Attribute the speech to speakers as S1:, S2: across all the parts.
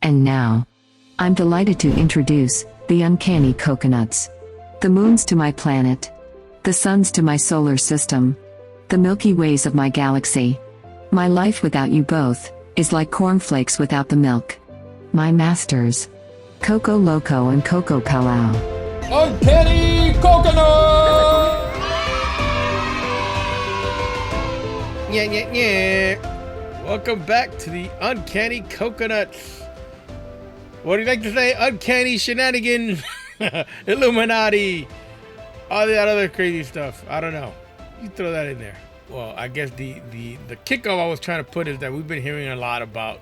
S1: And now, I'm delighted to introduce the Uncanny Coconuts. The moons to my planet, the suns to my solar system, the Milky Ways of my galaxy. My life without you both is like cornflakes without the milk. My masters, Coco Loco and Coco Palau.
S2: Uncanny Coconut! Yeah. Welcome back to the Uncanny Coconuts. What do you like to say? Uncanny shenanigans, Illuminati, all that other crazy stuff. I don't know. You throw that in there. Well, I guess the kickoff I was trying to put is that we've been hearing a lot about,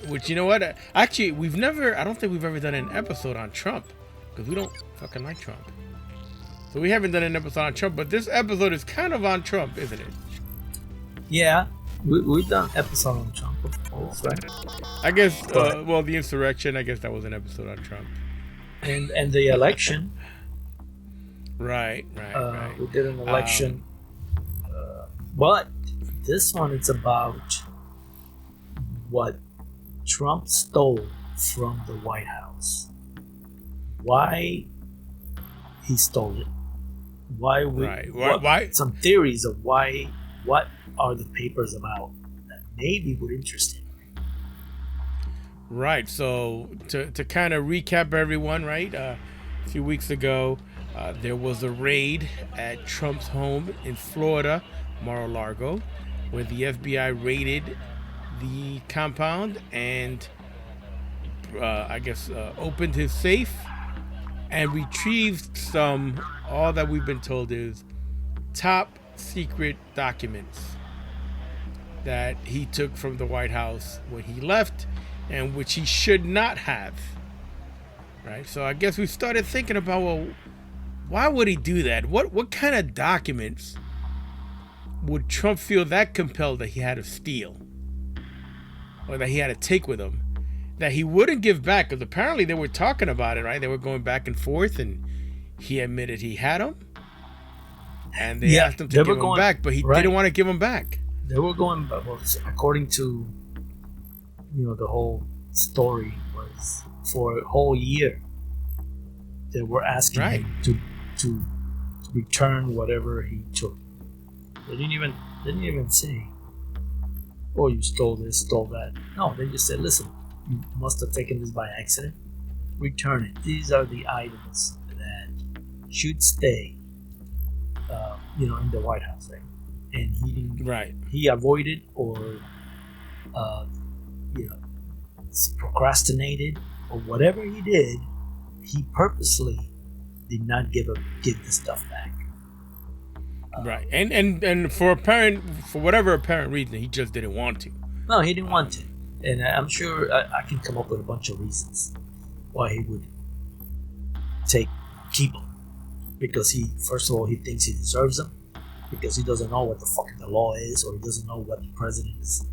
S2: which, you know what? Actually, I don't think we've ever done an episode on Trump, because we don't fucking like Trump. So we haven't done an episode on Trump, but this episode is kind of on Trump, isn't it?
S3: Yeah, we've done an episode on Trump before, right?
S2: I guess, the insurrection, I guess that was an episode on Trump.
S3: And the election.
S2: Right.
S3: We did an election. But this one, it's about what Trump stole from the White House. Why he stole it. Why? Some theories of why. What are the papers about that maybe would interest him?
S2: Right. So to kind of recap everyone, right? A few weeks ago, there was a raid at Trump's home in Florida, Mari-A-Lago, where the FBI raided the compound and opened his safe and retrieved all that we've been told is top secret documents that he took from the White House when he left, and which he should not have. Right? So I guess we started thinking about, well, why would he do that? What kind of documents would Trump feel that compelled that he had to steal, or that he had to take with him, that he wouldn't give back? Because apparently they were talking about it, right? They were going back and forth, and he admitted he had them, and they asked him to give them back, but he didn't want to give them back.
S3: They were going, well, according to the whole story was for a whole year they were asking him to return whatever he took. They didn't even say, "Oh, you stole this, stole that." No, they just said, "Listen, you must have taken this by accident. Return it. These are the items that should stay, in the White House." Right? And he didn't. Right. He avoided or, procrastinated or whatever he did. He purposely did not give the stuff back.
S2: Right, and for whatever apparent reason, he just didn't want to.
S3: No, he didn't want to, and I'm sure I can come up with a bunch of reasons why he would keep them. Because first of all, he thinks he deserves them, because he doesn't know what the fucking the law is, or he doesn't know what the president is,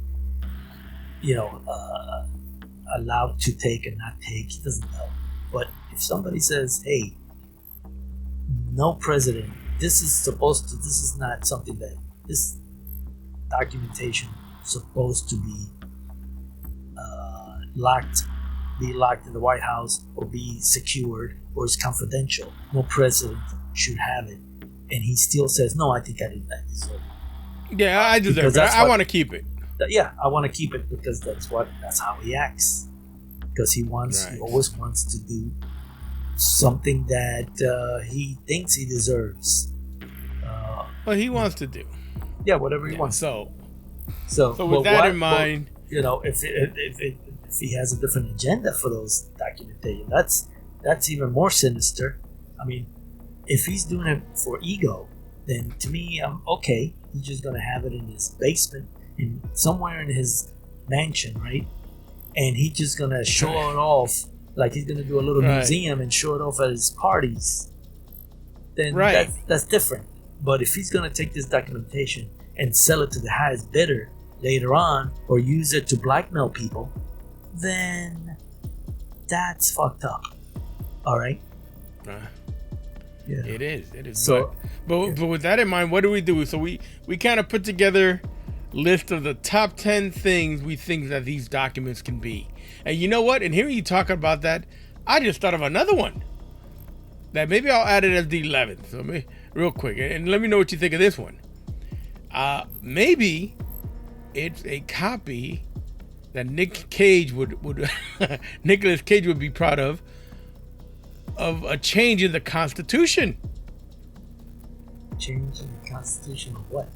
S3: allowed to take and not take. He doesn't know. But if somebody says, "Hey, no president, this is not something that this documentation is supposed to be locked in the White House or be secured or is confidential. No president should have it." And he still says, "No, I think I deserve it."
S2: Yeah, I deserve it. I want to keep it.
S3: Yeah, I want to keep it because that's how he acts. Because he always wants to do something that he thinks he deserves.
S2: He wants to do.
S3: Yeah, whatever he wants.
S2: So with that in mind,
S3: if he has a different agenda for those documentation, that's even more sinister. I mean, if he's doing it for ego, then to me, I'm okay. He's just gonna have it in his basement, somewhere in his mansion, right? And he's just gonna show it off, like he's gonna do a little museum and show it off at his parties. Then that's different. But if he's gonna take this documentation and sell it to the highest bidder later on, or use it to blackmail people, then that's fucked up. All right.
S2: Yeah. It is. So, but with that in mind, what do we do? So we kind of put together list of the top 10 things we think that these documents can be. And you know what? And hearing you talk about that, I just thought of another one that maybe I'll add it as the 11th. So real quick, and let me know what you think of this one. Maybe it's a copy that Nicolas Cage would be proud of a change in the Constitution.
S3: Change in the Constitution of what?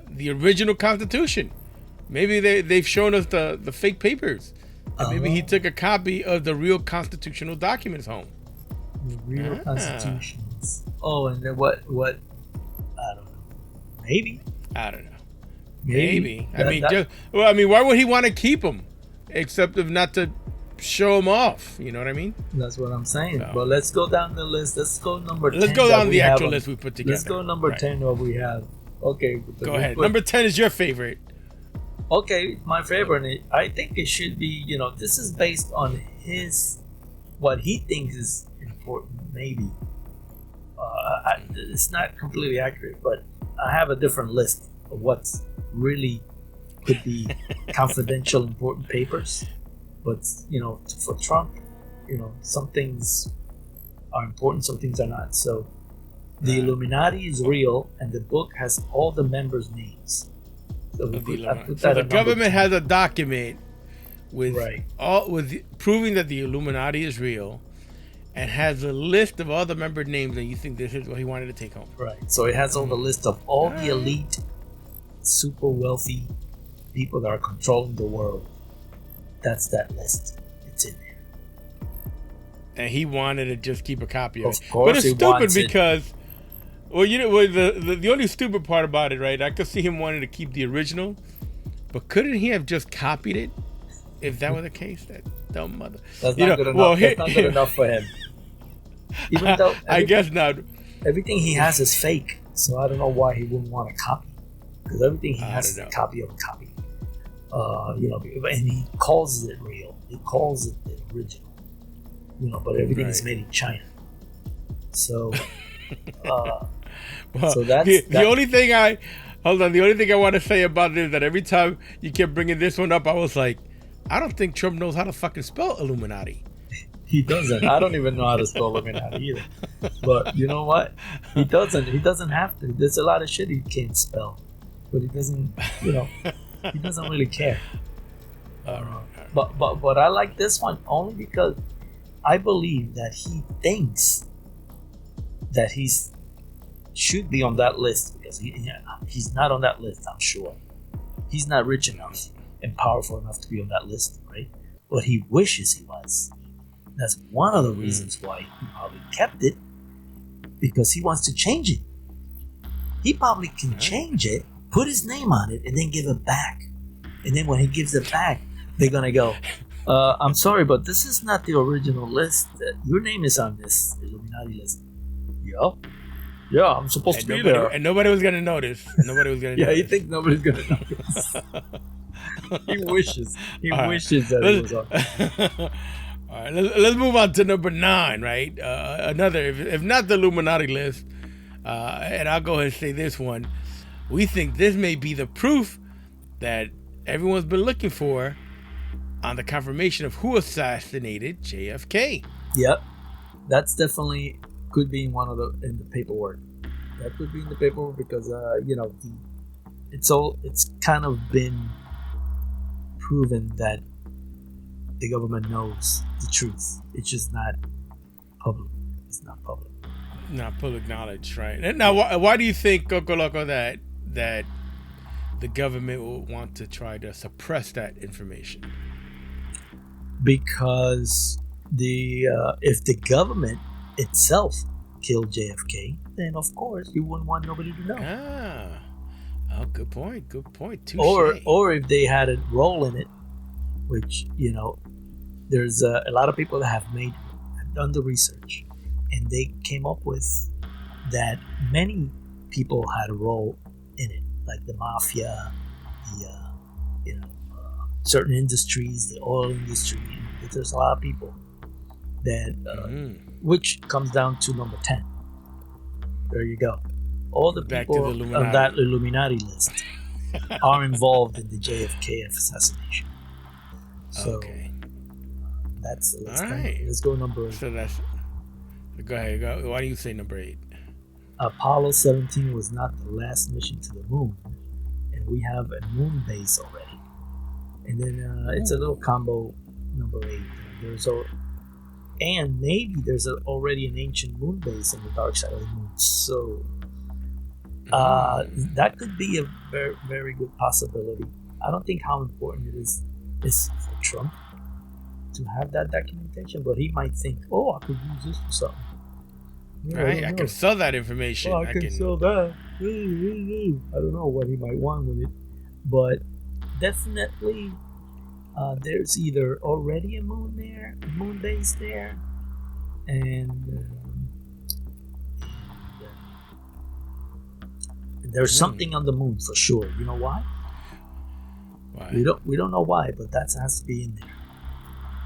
S2: The original Constitution. Maybe they've shown us the fake papers. And maybe he took a copy of the real constitutional documents home.
S3: The real constitutions. Oh, and then what? I don't know. Maybe.
S2: I don't know.
S3: Maybe.
S2: I mean, why would he want to keep them, except if not to show them off? You know what I mean?
S3: That's what I'm saying.
S2: So,
S3: but let's go down the list. Let's go number 10.
S2: Let's go down the actual list we put together.
S3: Let's go number 10 what we have. Okay.
S2: Go ahead. Number 10 is your favorite.
S3: Okay, my favorite. I think it should be, this is based on what he thinks is important, maybe. It's not completely accurate, but I have a different list of what's really could be confidential, important papers. But, for Trump, some things are important, some things are not. So the Illuminati is real, and the book has all the members' names. So the
S2: government has a document with
S3: right.
S2: proving that the Illuminati is real, and has a list of all the member names, and you think this is what he wanted to take home.
S3: Right. So it has all the list of all the elite, super wealthy people that are controlling the world. That's that list. It's in there.
S2: And he wanted to just keep a copy of it.
S3: Of course,
S2: but it's stupid because. Well, the only stupid part about it, right? I could see him wanting to keep the original, but couldn't he have just copied it? If that were the case, that dumb mother.
S3: That's not good enough. Well, that's not good enough for him. Even though
S2: I guess not.
S3: Everything he has is fake, so I don't know why he wouldn't want a copy. Because everything he has is a copy of a copy. And he calls it real. He calls it the original. But everything is made in China. So. So that's
S2: the only thing I want to say about this is that every time you kept bringing this one up, I was like, I don't think Trump knows how to fucking spell Illuminati.
S3: He doesn't. I don't even know how to spell Illuminati either. But you know what? He doesn't. He doesn't have to. There's a lot of shit he can't spell, but he doesn't. He doesn't really care. But I like this one only because I believe that he thinks that should be on that list because he's not on that list. I'm sure he's not rich enough and powerful enough to be on that list, right? But he wishes he was. That's one of the reasons why he probably kept it, because he wants to change it. He probably can change it, put his name on it, and then give it back. And then when he gives it back, they're gonna go, I'm sorry, but this is not the original list. Your name is on this Illuminati list. Yeah, I'm supposed to be there.
S2: And nobody was gonna notice.
S3: Yeah, you think nobody's gonna notice? He wishes. He wishes that it was on.
S2: All right, let's move on to number 9, right? Another, if not the Illuminati list, and I'll go ahead and say this one. We think this may be the proof that everyone's been looking for on the confirmation of who assassinated JFK.
S3: Yep, that's definitely could be in in the paperwork. That could be in the paperwork because it's kind of been proven that the government knows the truth. It's just not public. It's not public.
S2: Not public knowledge, right? And now, why do you think, Coco Loco, that the government will want to try to suppress that information?
S3: Because if the government itself killed JFK, then of course you wouldn't want nobody to know.
S2: Good point.
S3: Touché. Or if they had a role in it, which there's a lot of people that have done the research, and they came up with that many people had a role in it, like the mafia, certain industries, the oil industry. There's a lot of people that, which comes down to number 10. There you go. All the people on that Illuminati list are involved in the JFK assassination. So
S2: Okay.
S3: let's
S2: All right.
S3: let's go number 8.
S2: So that's. Go ahead. Go. Why do you say number 8?
S3: Apollo 17 was not the last mission to the moon, and we have a moon base already. And then it's a little combo. Number 8. And maybe there's already an ancient moon base on the dark side of the moon. So that could be a very, very good possibility. I don't think how important it is for Trump to have that documentation, but he might think, "Oh, I could use this for something." Yeah,
S2: Right. I can sell that information.
S3: I can sell that. I don't know what he might want with it, but definitely. There's either already a moon base there, and there's something on the moon for sure. You know why?
S2: Why?
S3: We don't know why, but that has to be in there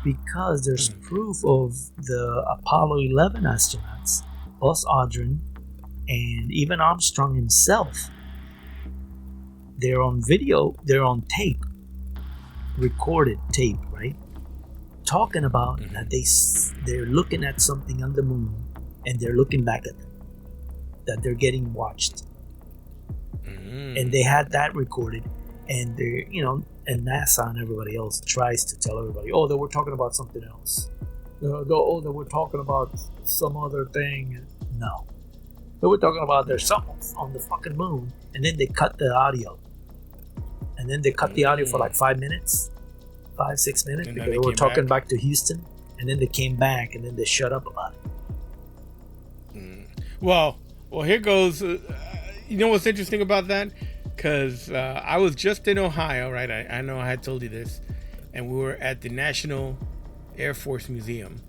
S3: because there's proof of the Apollo 11 astronauts, Buzz Aldrin, and even Armstrong himself. They're on video. They're on tape. Recorded tape, right? Talking about that they're looking at something on the moon and they're looking back at them, that they're getting watched, and they had that recorded, and they're and NASA and everybody else tries to tell everybody, oh, they were talking about something else. Oh, they were talking about some other thing. No, they were talking about there's something on the fucking moon, and then they cut the audio. And then they cut the audio for like 5 minutes, 5-6 minutes, because they were talking back to Houston. And then they came back, and then they shut up about it.
S2: Well, here goes. You know what's interesting about that? Because I was just in Ohio, right? I know I had told you this. And we were at the National Air Force Museum.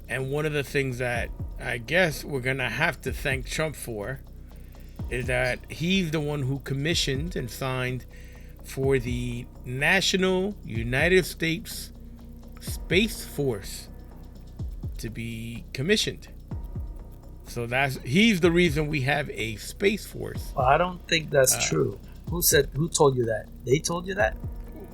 S2: And one of the things that I guess we're going to have to thank Trump for is that he's the one who commissioned and signed for the National United States Space Force to be commissioned. So he's the reason we have a Space Force.
S3: Well, I don't think that's true. Who told you that? They told you that?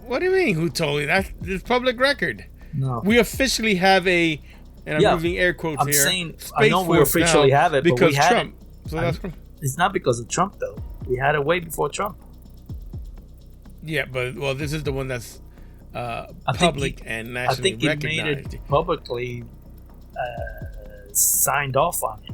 S2: What do you mean, who told you? That's public record.
S3: No.
S2: We officially have and I'm using air quotes here.
S3: I'm saying, I know we officially have it, but we had
S2: Trump.
S3: it.
S2: So that's
S3: it's not because of Trump, though. We had it way before Trump.
S2: Yeah, but this is the one that's public and nationally recognized.
S3: I think he made it publicly signed off on it.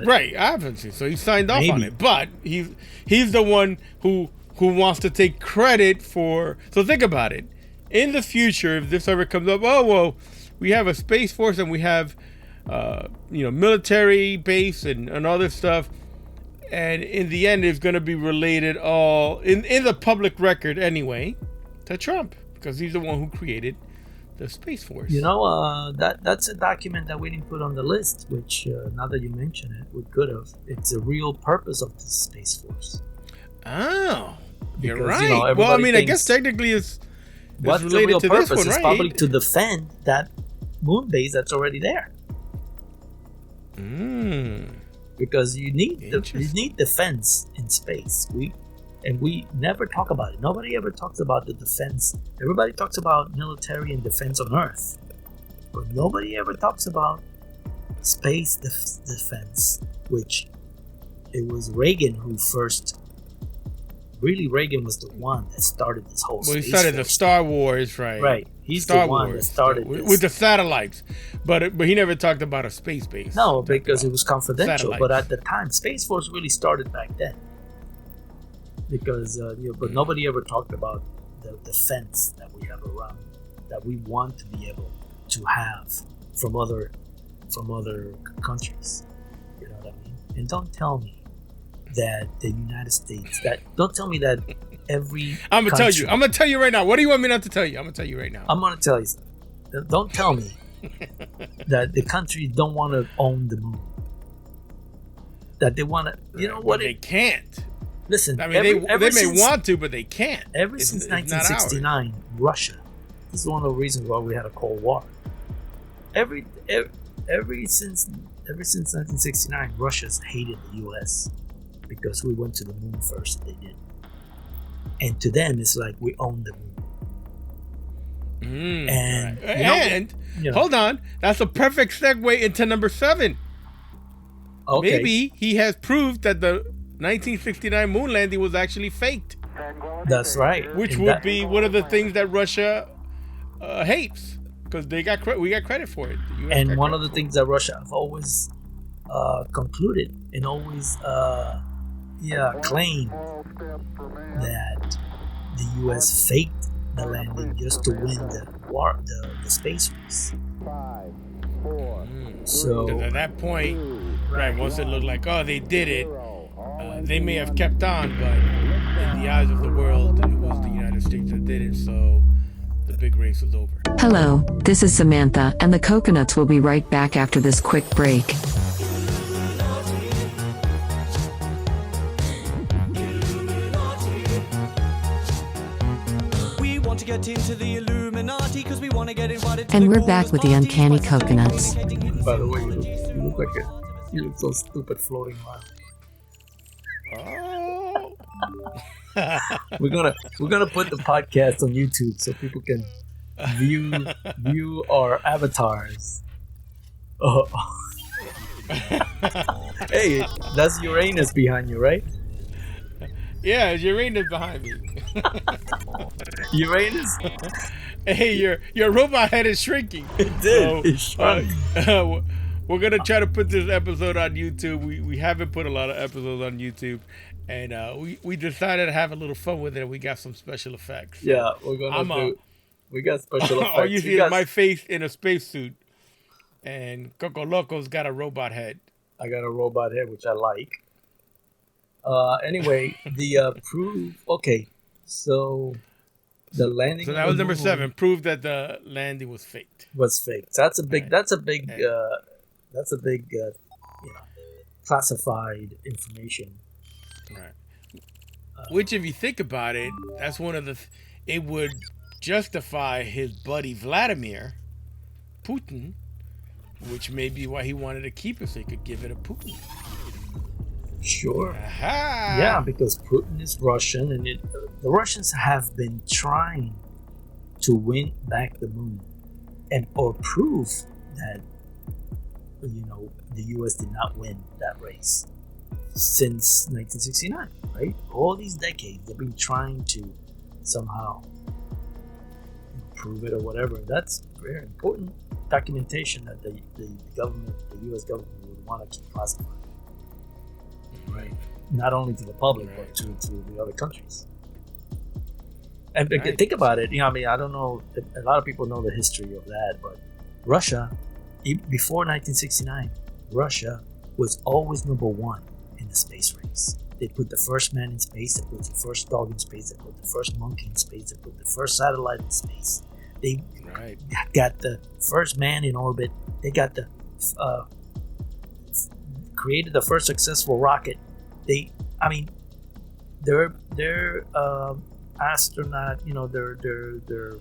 S2: Right, obviously. So he signed off on it, but he's the one who wants to take credit for. So think about it. In the future, if this ever comes up, we have a Space Force and we have military base and other stuff. And in the end, it's going to be related all in the public record anyway to Trump, because he's the one who created the Space Force.
S3: That's a document that we didn't put on the list, which now that you mention it, we could have. It's the real purpose of the Space Force.
S2: Oh, you're
S3: because,
S2: right. Well, I mean, I guess technically it's
S3: what's
S2: related
S3: the real
S2: to
S3: purpose?
S2: this one,
S3: It's
S2: right?
S3: probably to defend that moon base that's already there. Because you need defense in space. We never talk about it. Nobody ever talks about the defense. Everybody talks about military and defense on Earth, but nobody ever talks about space defense, which it was Reagan who first. Really, Reagan was the one that started this whole.
S2: Well, he
S3: space
S2: started the
S3: force
S2: Star Wars, right?
S3: Right. He's
S2: Star
S3: the one
S2: Wars,
S3: that started
S2: with the satellites, but he never talked about a space base.
S3: No, because it was confidential.
S2: Satellites.
S3: But at the time, Space Force really started back then. Because, but nobody ever talked about the defense that we have around, that we want to be able to have from other countries. You know what I mean? And don't tell me that the United States. Don't tell me that every.
S2: I'm gonna tell you right now. What do you want me not to tell you? I'm gonna tell you right now.
S3: I'm gonna tell you something. Don't tell me that the countries don't want to own the moon. That they want to. You know what?
S2: They can't.
S3: Listen.
S2: I mean, they may want to, but they can't.
S3: Ever since 1969, Russia. This is one of the reasons why we had a Cold War. Ever since 1969, Russia's hated the U.S. because we went to the moon first. They did, and to them, it's like we own the moon. And
S2: hold on, that's a perfect segue into number 7.
S3: Okay.
S2: Maybe he has proved that the 1969 moon landing was actually faked.
S3: That's right.
S2: Which would be one of the things that Russia hates, because we got credit for it.
S3: And one of the things that Russia have always concluded and always claimed that the U.S. faked the landing just to win the space race. So
S2: at that point, right, once it looked like, oh, they did it, they may have kept on, but in the eyes of the world, it was the United States that did it, so the big race was over.
S1: Hello, this is Samantha, and the Coconuts will be right back after this quick break.
S4: Get into the Illuminati because we want to get invited to
S1: And
S4: the
S1: we're back
S4: coolest
S1: with the
S4: parties.
S1: Uncanny Coconuts.
S3: by the way, you look so stupid floating around.
S2: Oh.
S3: We're gonna put the podcast on YouTube so people can view our avatars. Oh. Hey, that's Uranus behind you, right?
S2: Yeah, Uranus behind me.
S3: Uranus?
S2: Hey, your robot head is shrinking.
S3: It did. It shrunk.
S2: We're gonna try to put this episode on YouTube. We haven't put a lot of episodes on YouTube, and we decided to have a little fun with it. We got some special effects.
S3: Yeah, we're gonna we got special effects.
S2: All you see is my face in a spacesuit, and Coco Loco's got a robot head.
S3: I got a robot head, which I like. Anyway, the proof. Okay, so the landing.
S2: So that was number 7. Prove that the landing was faked.
S3: Was fake. So that's a big.
S2: Right.
S3: That's a big. Classified information.
S2: Right. Which, if you think about it, that's one of the. It would justify his buddy Vladimir Putin, which may be why he wanted to keep it, so he could give it to Putin.
S3: Sure.
S2: Aha!
S3: Yeah, because Putin is Russian, and the Russians have been trying to win back the moon, or prove that the U.S. did not win that race since 1969. Right? All these decades, they've been trying to somehow prove it or whatever. That's very important documentation that the government, the U.S. government, would want to keep classified. Right. Not only to the public, but to the other countries. And think about it. I don't know. A lot of people know the history of that, but Russia, before 1969, Russia was always number 1 in the space race. They put the first man in space. They put the first dog in space. They put the first monkey in space. They put the first satellite in space. They got the first man in orbit. They got the created the first successful rocket. Their astronaut, their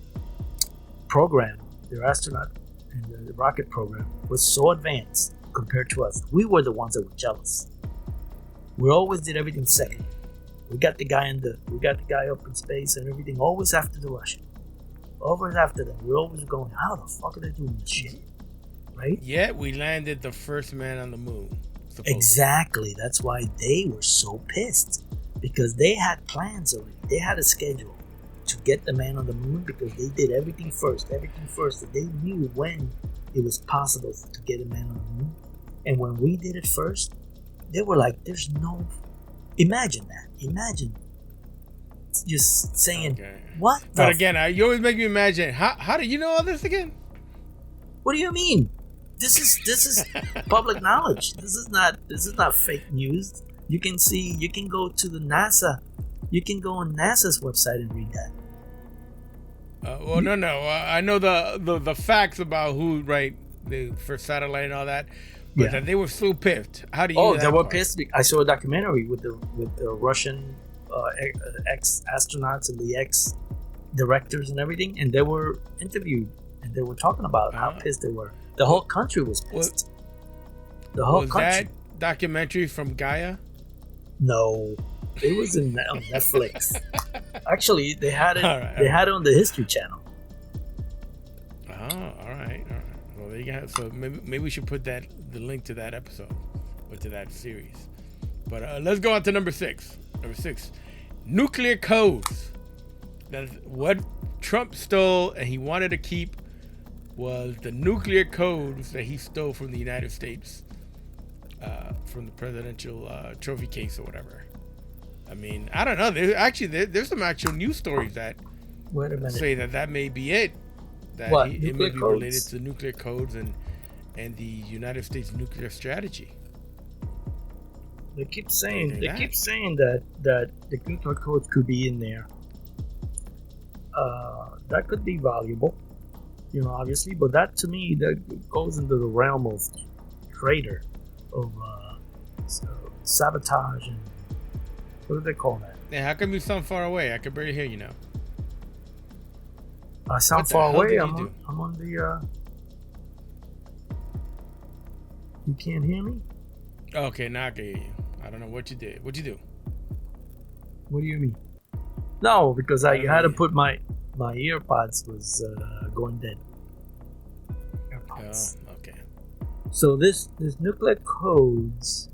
S3: program, their astronaut and the rocket program was so advanced compared to us. We were the ones that were jealous. We always did everything second. We got the guy up in space and everything, always after the Russian. Always after them. We're always going, how the fuck are they doing this shit? Right?
S2: Yet we landed the first man on the moon. Supposedly.
S3: Exactly. That's why they were so pissed. Because they had plans already. They had a schedule to get the man on the moon because they did everything first. And they knew when it was possible to get a man on the moon. And when we did it first, they were like, there's no... Imagine that. Imagine just saying, what?
S2: But again, you always make me imagine, how do you know all this again?
S3: What do you mean? This is public knowledge. This is not fake news. You can go to the NASA. You can go on NASA's website and read that.
S2: No. I know the facts about who, right, the first satellite and all that. But that they were so pissed. How do you?
S3: Oh, they were pissed. I saw a documentary with the Russian ex astronauts and the ex directors and everything, and they were interviewed and they were talking about how pissed they were. The whole country was pissed. The whole country.
S2: Was that documentary from Gaia?
S3: No, it was on Netflix. Actually, they had it.
S2: All right,
S3: They had it on the History Channel.
S2: Oh, all right. Well, there you go. So maybe we should put the link to that episode or to that series. But let's go on to number 6. Number 6, nuclear codes. That's what Trump stole and he wanted to keep was the nuclear codes that he stole from the United States, from the presidential trophy case or whatever. I mean, I don't know. There's some actual news stories that
S3: Wait a minute.
S2: say that may be it. That
S3: What,
S2: it may
S3: nuclear
S2: be
S3: codes?
S2: related to nuclear codes and the United States nuclear strategy.
S3: They keep saying
S2: Yeah.
S3: that the nuclear codes could be in there. That could be valuable, obviously. But that to me that goes into the realm of traitor, of sabotage, and what do they call that?
S2: Yeah, how come you sound far away? I can barely hear you now.
S3: I sound
S2: What the
S3: far
S2: hell
S3: away.
S2: did you
S3: I'm
S2: do?
S3: on the. You can't hear me?
S2: Okay, now I can hear you. I don't know what you did. What'd you do?
S3: What do you mean? No, because I
S2: don't
S3: had to
S2: know.
S3: put my earpods was going dead.
S2: Oh,
S3: Earpods.
S2: okay.
S3: So this nuclear codes,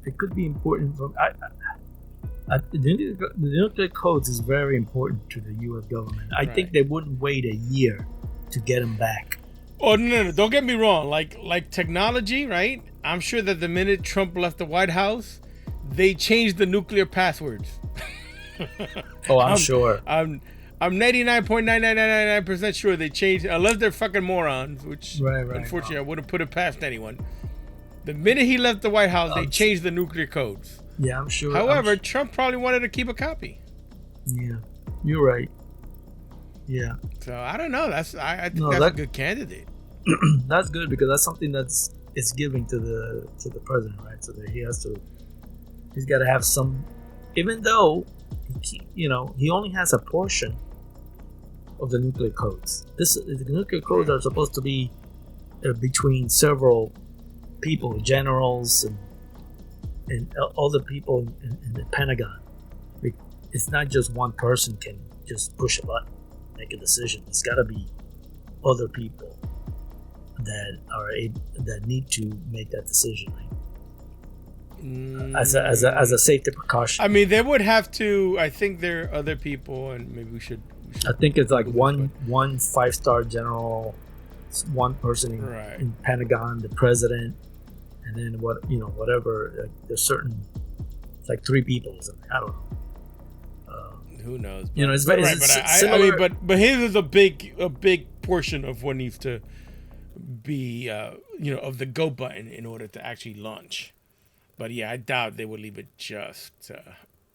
S3: it could be important. The nuclear codes is very important to the U.S. government. I think
S2: Right.
S3: they wouldn't wait a year to get them back.
S2: Oh no! Don't get me wrong. Like technology, right? I'm sure that the minute Trump left the White House, they changed the nuclear passwords.
S3: Oh, I'm sure.
S2: I'm 99.9999% sure they changed, unless they're fucking morons, which
S3: Right,
S2: unfortunately I wouldn't put it past anyone. The minute he left the White House, they changed the nuclear codes.
S3: Yeah, I'm sure.
S2: However, Trump probably wanted to keep a copy.
S3: Yeah, you're right. Yeah,
S2: So I don't know. I think
S3: No,
S2: that's
S3: that-
S2: a good candidate.
S3: that's good because that's something it's giving to the president, right? So that he's got to have some, even though he only has a portion of the nuclear codes. The nuclear codes are supposed to be between several people, generals and other people in the Pentagon. It's not just one person can just push a button, make a decision. It's got to be other people that need to make that decision, right? As a safety precaution.
S2: I mean, they would have to. I think there are other people, and maybe we should
S3: I think it's like one 5-star general, one person
S2: Right.
S3: in Pentagon, the president, and then whatever. Like, there's certain, it's like 3 people or something. I don't know.
S2: Who knows?
S3: It's
S2: But,
S3: very
S2: right, but
S3: similar.
S2: I mean, but his is a big portion of what needs to be, of the go button in order to actually launch. But yeah, I doubt they would leave it just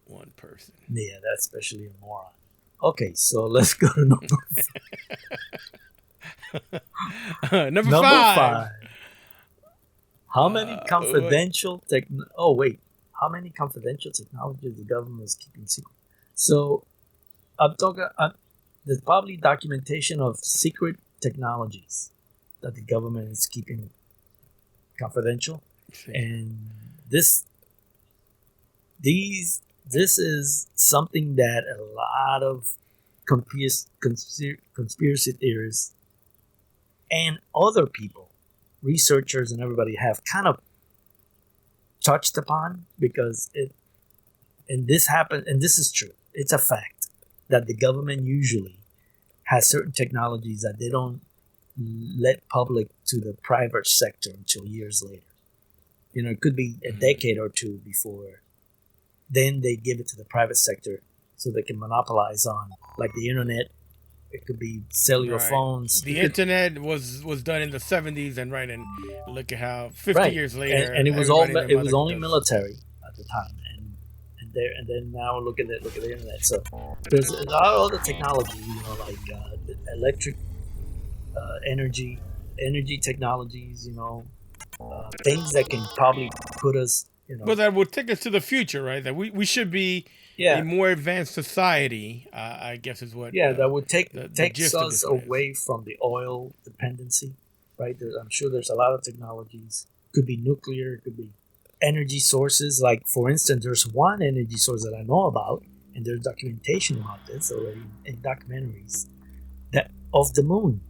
S2: one person.
S3: Yeah, that's especially a moron. Okay, so let's go to number
S2: Number
S3: number
S2: 5.
S3: 5. How many confidential How many confidential technologies the government is keeping secret? So, I'm talking. There's probably documentation of secret technologies that the government is keeping confidential, and this is something that a lot of conspiracy theorists and other people, researchers and everybody, have kind of touched upon, because this happened, and this is true. It's a fact that the government usually has certain technologies that they don't let public to the private sector until years later. It could be a decade or two before. Then they give it to the private sector so they can monopolize on, like, the internet. It could be cellular
S2: Right.
S3: phones.
S2: The internet was done in the 70s, and look at how 50
S3: Right.
S2: years later,
S3: and it was
S2: everybody and their
S3: only
S2: mother does.
S3: military at the time, and then now look at the internet. So there's a lot of other technology, like electric, energy technologies, things that can probably put us,
S2: But that would take us to the future, right? That we should be
S3: yeah,
S2: a more advanced society, I guess is what.
S3: that would take
S2: the
S3: takes
S2: gist of
S3: us
S2: this is.
S3: away from the oil dependency, right? I'm sure there's a lot of technologies Could be nuclear. It could be energy sources. Like, for instance, there's one energy source that I know about, and there's documentation about this already in documentaries, that of the moon.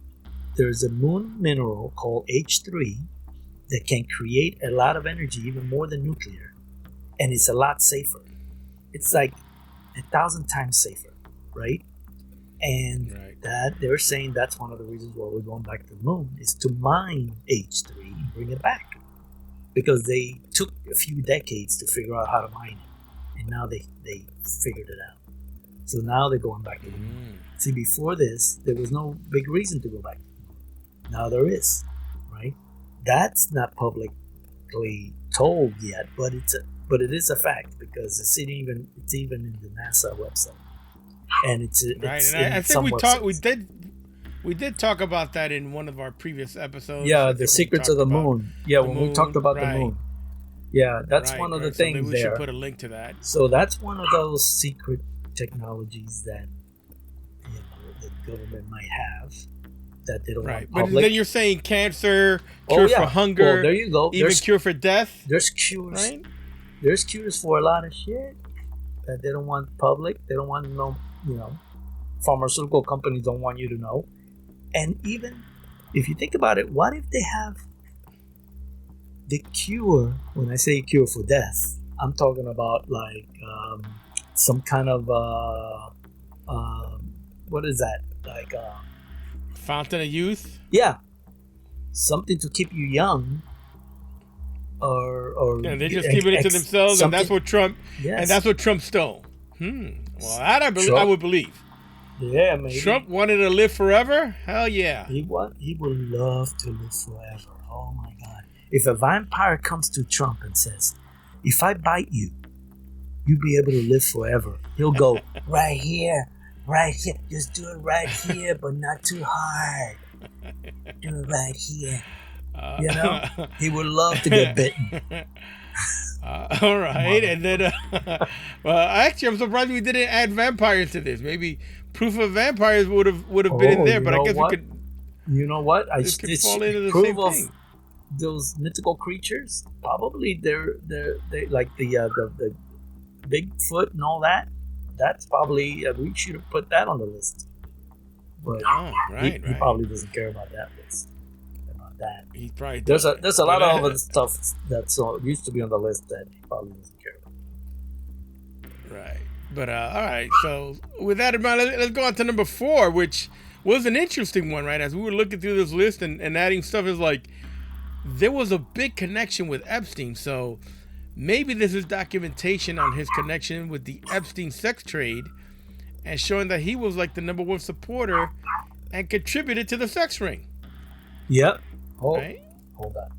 S3: There's a moon mineral called H3 that can create a lot of energy, even more than nuclear, and it's a lot safer. It's like 1,000 times safer, right? And that they're saying that's one of the reasons why we're going back to the moon, is to mine H3 and bring it back, because they took a few decades to figure out how to mine it, and now they figured it out. So now they're going back to the moon. See, before this, there was no big reason to go back. Now there is, right? That's not publicly told yet, but it is a fact, because it's even in the NASA website, and it's
S2: right. And I think we did talk about that in one of our previous episodes.
S3: Yeah, the secrets of the moon. Yeah, when we talked about the moon. Yeah, that's one of the things there.
S2: We should put a link to that.
S3: So that's one of those secret technologies that the government might have, that they don't want public.
S2: But then you're saying cancer, cure for hunger.
S3: Well, there you go.
S2: Even cure for death.
S3: There's cures.
S2: Right?
S3: There's cures for a lot of shit that they don't want public. They don't want to know. Pharmaceutical companies don't want you to know. And even if you think about it, what if they have the cure? When I say cure for death, I'm talking about like some kind of what is that? Like
S2: fountain of youth?
S3: Yeah, something to keep you young. Or
S2: they just keep it to themselves, and that's what Trump. Yes. And that's what Trump stole. Well, that I would believe.
S3: Yeah, maybe.
S2: Trump wanted to live forever? Hell yeah.
S3: He would love to live forever. Oh my God. If a vampire comes to Trump and says, if I bite you, you'll be able to live forever, he'll go, right here. Just do it right here, but not too hard. Do it right here. He would love to get bitten.
S2: All right. And then, well, actually, I'm surprised we didn't add vampires to this. Maybe proof of vampires would have been in there, but I guess we could.
S3: You know what?
S2: This could fall into the same thing.
S3: Those mythical creatures, probably they're like the Bigfoot and all that. That's probably we should have put that on the list. But he probably doesn't care about that list. That
S2: he probably
S3: there's a lot of other stuff that's used to be on the list that he probably doesn't care about.
S2: Right, but all right. So with that in mind, let's go on to number 4, which was an interesting one. Right, as we were looking through this list and adding stuff, is like there was a big connection with Epstein. So maybe this is documentation on his connection with the Epstein sex trade, and showing that he was like the number 1 supporter and contributed to the sex ring.
S3: Yep. Hold on.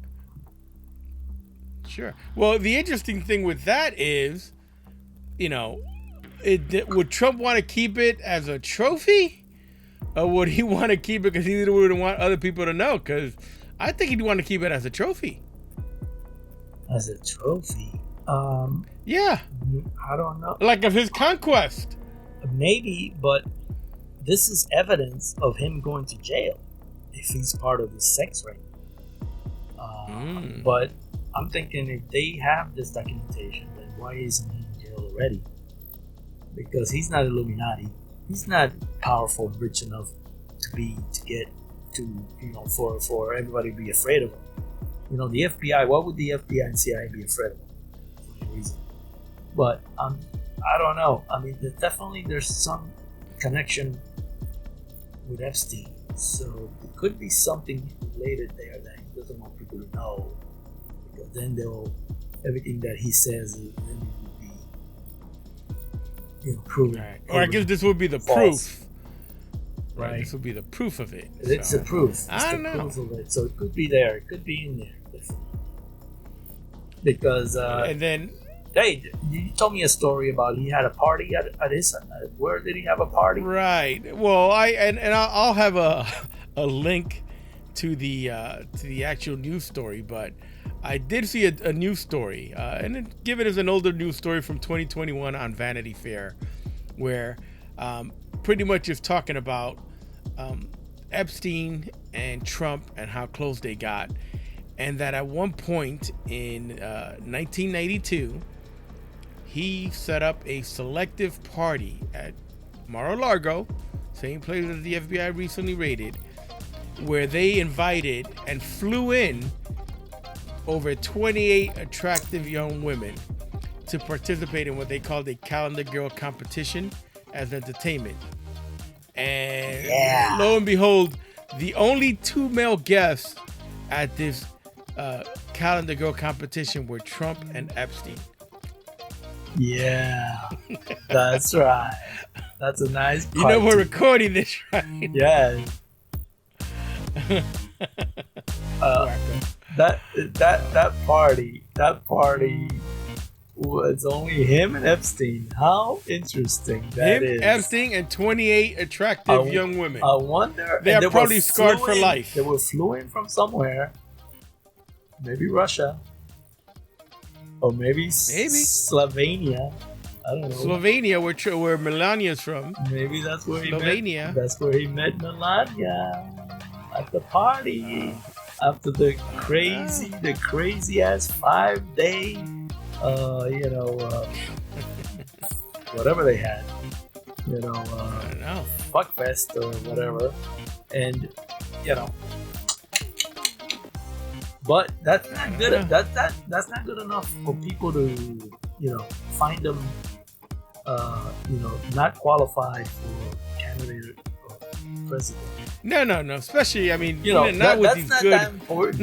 S2: Sure. Well, the interesting thing with that is, would Trump want to keep it as a trophy, or would he want to keep it because he wouldn't want other people to know? Because I think he'd want to keep it as a trophy.
S3: As a trophy?
S2: Yeah.
S3: I don't know.
S2: Like of his conquest.
S3: Maybe, but this is evidence of him going to jail if he's part of the sex ring. But I'm thinking if they have this documentation, then why isn't he in jail already? Because he's not Illuminati. He's not powerful and rich enough for everybody to be afraid of him. The FBI. What would the FBI and CIA be afraid of him? For no reason. But I don't know. I mean, there's some connection with Epstein. So it could be something related there that he doesn't want people to know, because then everything that he says then it would be proven.
S2: Right. Or I guess this would be the proof. Right. This would be the proof of it.
S3: It's the proof.
S2: I don't know.
S3: Proof of it. So it could be there. It could be in there. Because
S2: and then.
S3: Hey, you told me a story about he had a party at his. Where did he have a party?
S2: Right. Well, I'll have a link to the actual news story, but I did see a news story, and give it as an older news story from 2021 on Vanity Fair, where pretty much is talking about Epstein and Trump and how close they got, and that at one point in 1992, he set up a selective party at Mar-a-Lago, same place that the FBI recently raided, where they invited and flew in over 28 attractive young women to participate in what they called a calendar girl competition as entertainment. And lo and behold, the only 2 male guests at this calendar girl competition were Trump and Epstein.
S3: Yeah, that's right. That's a nice party.
S2: You know we're recording this, right?
S3: Yeah. That party was only him and Epstein. How interesting that is.
S2: Epstein, and 28 attractive young women.
S3: I wonder.
S2: They are probably scarred for life.
S3: They were flew in from somewhere. Maybe Russia. Or maybe Slovenia. I don't know.
S2: Slovenia, where Melania's from.
S3: Maybe that's where he
S2: Slovenia.
S3: met. That's where he met Melania at the party after the crazy ass 5-day, whatever they had,
S2: I don't know,
S3: fuck fest or whatever, and but that's not good. That's not good enough for people to find them not qualified for candidate or president.
S2: No. Especially, I mean,
S3: not
S2: with
S3: that's
S2: these
S3: not
S2: good,
S3: that important.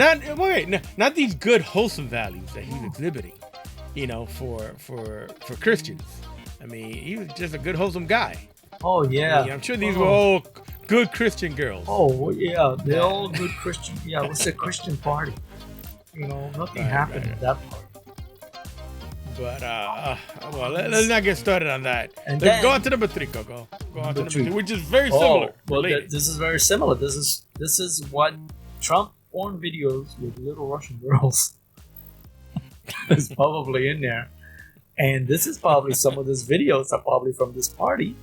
S2: not these good wholesome values that he's exhibiting. For Christians. I mean, he was just a good wholesome guy.
S3: Oh yeah.
S2: I mean, I'm sure these were all good Christian girls.
S3: Oh yeah, they're all good Christian. Yeah, it was a Christian party. Nothing happened at that party.
S2: But let's not get started on that.
S3: And
S2: Let's
S3: then,
S2: go on to number 3, Coco. Go on to number 3, which is very similar.
S3: Well, this is very similar. This is what Trump porn videos with little Russian girls is probably in there, and this is probably some of these videos are probably from this party,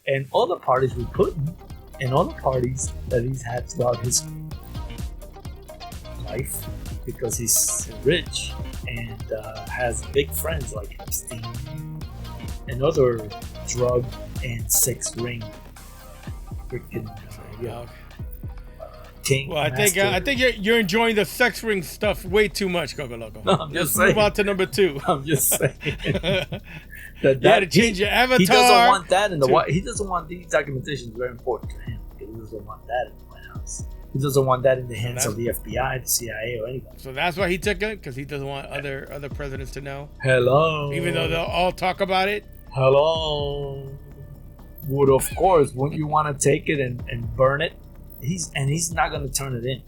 S3: and all the parties with Putin, and all the parties that he's had throughout his life, because he's rich and has big friends like Epstein and other drug and sex ring freaking king.
S2: Well, I think you're enjoying the sex ring stuff way too much, Coco Loco.
S3: No, I'm just
S2: Let's
S3: saying.
S2: move on to number 2.
S3: I'm just saying.
S2: You had to change your avatar.
S3: He doesn't want that in the White. He doesn't want these documentations. Very important to him. He doesn't want that in the White House. He doesn't want that in the hands of the FBI, the CIA, or anybody.
S2: So that's why he took it, because he doesn't want other presidents to know.
S3: Hello.
S2: Even though they'll all talk about it.
S3: Hello. Would of course. Wouldn't you want to take it and burn it? He's not gonna turn it in.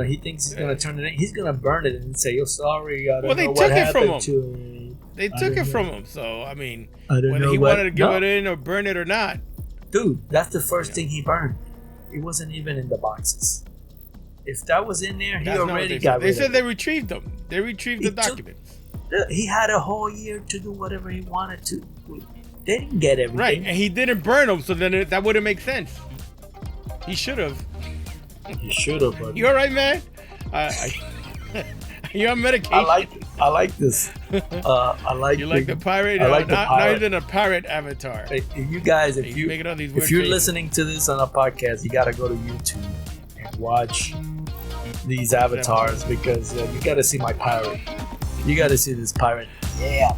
S3: He thinks he's gonna turn it in. He's gonna burn it and say, "Oh, sorry, I don't know what happened to it."
S2: They took it from him. So I mean,
S3: I don't
S2: whether
S3: know
S2: he
S3: what-
S2: wanted to give
S3: No.
S2: it in or burn it or not.
S3: Dude, that's the first thing he burned. It wasn't even in the boxes. If that was in there, he
S2: That's not what
S3: already
S2: they
S3: got
S2: said.
S3: rid
S2: They
S3: of
S2: said
S3: it.
S2: they retrieved them. They retrieved the
S3: He took-
S2: documents.
S3: He had a whole year to do whatever he wanted to. They didn't get everything.
S2: Right, and he didn't burn them, so then that wouldn't make sense. He should have.
S3: He should have. But
S2: You all right, man? You're on medication.
S3: I like this. I like.
S2: You like the pirate?
S3: I like the
S2: not
S3: pirate.
S2: even a pirate avatar.
S3: Hey, you guys, if
S2: He's making all these
S3: if
S2: weird
S3: you're
S2: faces.
S3: listening to this on a podcast, you gotta go to YouTube and watch these avatars because you gotta see my pirate. You gotta see this pirate. Yeah.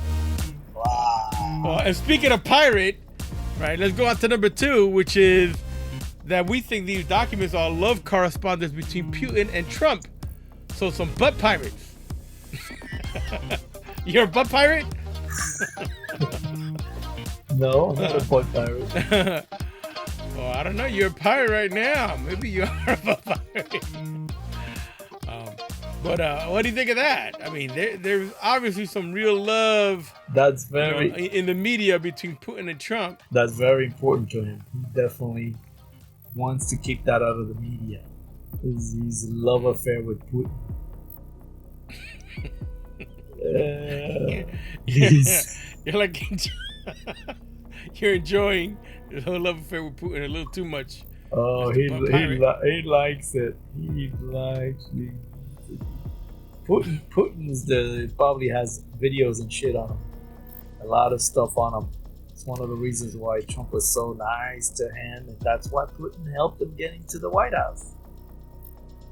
S3: Wow.
S2: Well, and speaking of pirate, right? Let's go on to number 2, which is that we think these documents are love correspondence between Putin and Trump. So some butt pirates. You're a butt pirate?
S3: No, I'm not a butt pirate.
S2: Well, I don't know. You're a pirate right now. Maybe you are a butt pirate. But what do you think of that? I mean, there's obviously some real love
S3: That's very.
S2: in the media between Putin and Trump.
S3: That's very important to him. He definitely wants to keep that out of the media. His love affair with Putin.
S2: You're like you're enjoying the whole love affair with Putin a little too much.
S3: Oh,
S2: Mr.
S3: he
S2: Butt Pirate.
S3: likes it. He likes it. Putin's probably has videos and shit on him. A lot of stuff on him. It's one of the reasons why Trump was so nice to him, and that's why Putin helped him get into the White House.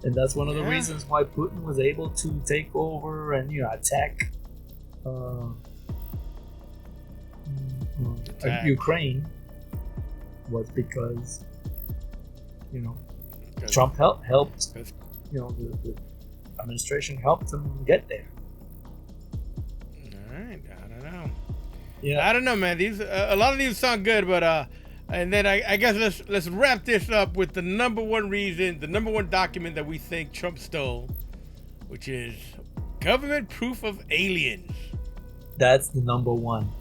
S3: And that's one of the reasons why Putin was able to take over and attack Ukraine, was because Trump helped the administration helped him get there.
S2: All right, I don't know.
S3: Yeah,
S2: I don't know, man. These a lot of these sound good, but and then I guess let's wrap this up with the number one document that we think Trump stole, which is government proof of aliens.
S3: That's the number one.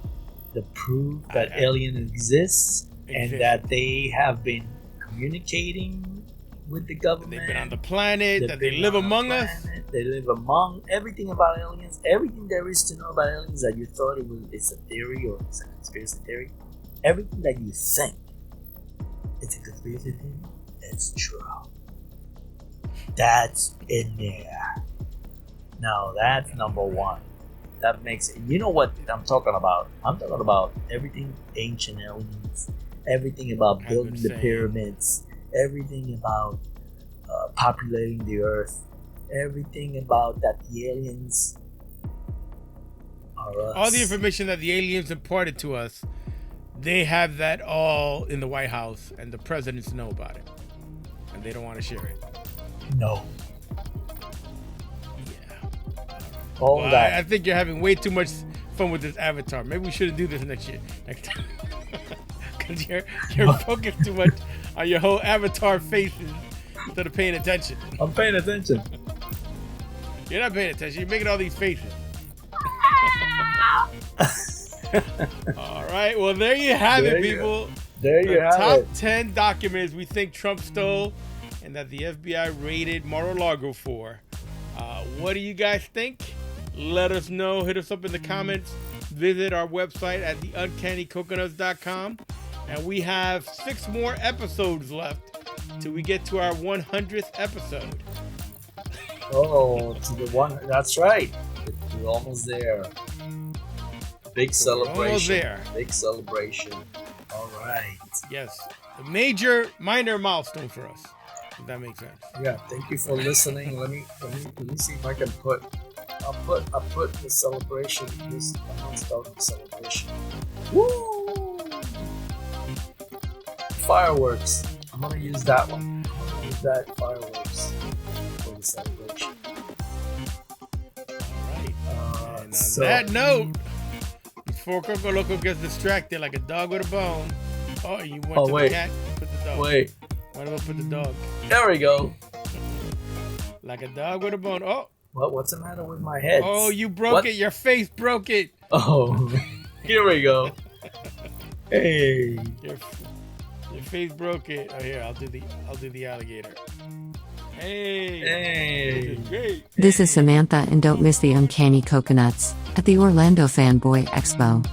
S3: The proof that alien exists and that they have been communicating with the government.
S2: They've been on the planet, that they live among us.
S3: They live among everything about aliens. Everything there is to know about aliens that you thought it's a theory or it's a conspiracy theory. Everything that you think it's a conspiracy theory, it's true. That's in there. Now that's number one. That makes it. You know what I'm talking about? I'm talking about everything ancient aliens, everything about building the pyramids, everything about populating the earth, everything about that the aliens are us.
S2: All the information that the aliens imparted to us, they have that all in the White House, and the presidents know about it, and they don't want to share it.
S3: No.
S2: Well, I think you're having way too much fun with this avatar. Maybe we shouldn't do this next time. Because you're focused too much on your whole avatar faces instead of paying attention.
S3: I'm paying attention.
S2: You're not paying attention. You're making all these faces. All right. Well, there you have it, people.
S3: There you have
S2: top
S3: it.
S2: 10 documents we think Trump stole and that the FBI raided Mar-A-Lago for. What do you guys think? Let us know. Hit us up in the comments. Visit our website at theuncannycoconuts.com. And we have 6 more episodes left till we get to our 100th episode.
S3: Oh, to the one. That's right. We're almost there. Big celebration.
S2: Almost there.
S3: Big celebration. All right.
S2: Yes. A minor milestone for us. If that makes sense.
S3: Yeah. Thank you for listening. Let me see if I can put. I'll put the celebration. I'm gonna start the celebration. Woo! Fireworks. I'm gonna use that one. I'm gonna use that fireworks for the celebration.
S2: Alright. And on
S3: So-
S2: that note, before Coco Loco gets distracted like a dog with a bone. Oh, you went to
S3: wait.
S2: the cat? Put the dog.
S3: Wait.
S2: Why do I put the dog?
S3: There we go.
S2: Like a dog with a bone. Oh.
S3: What's the matter with my head?
S2: Oh, you broke it. Your face broke it.
S3: Oh, here we go. Hey.
S2: Your face broke it. Oh, here, I'll do the alligator. Hey.
S3: Hey.
S2: This is great.
S1: This is Samantha, and don't miss the Uncanny Coconuts at the Orlando Fanboy Expo.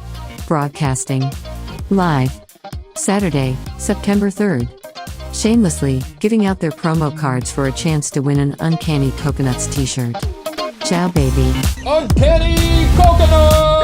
S1: Broadcasting live Saturday, September 3rd. Shamelessly giving out their promo cards for a chance to win an Uncanny Coconuts t-shirt. Ciao, baby.
S2: Uncanny Coconuts!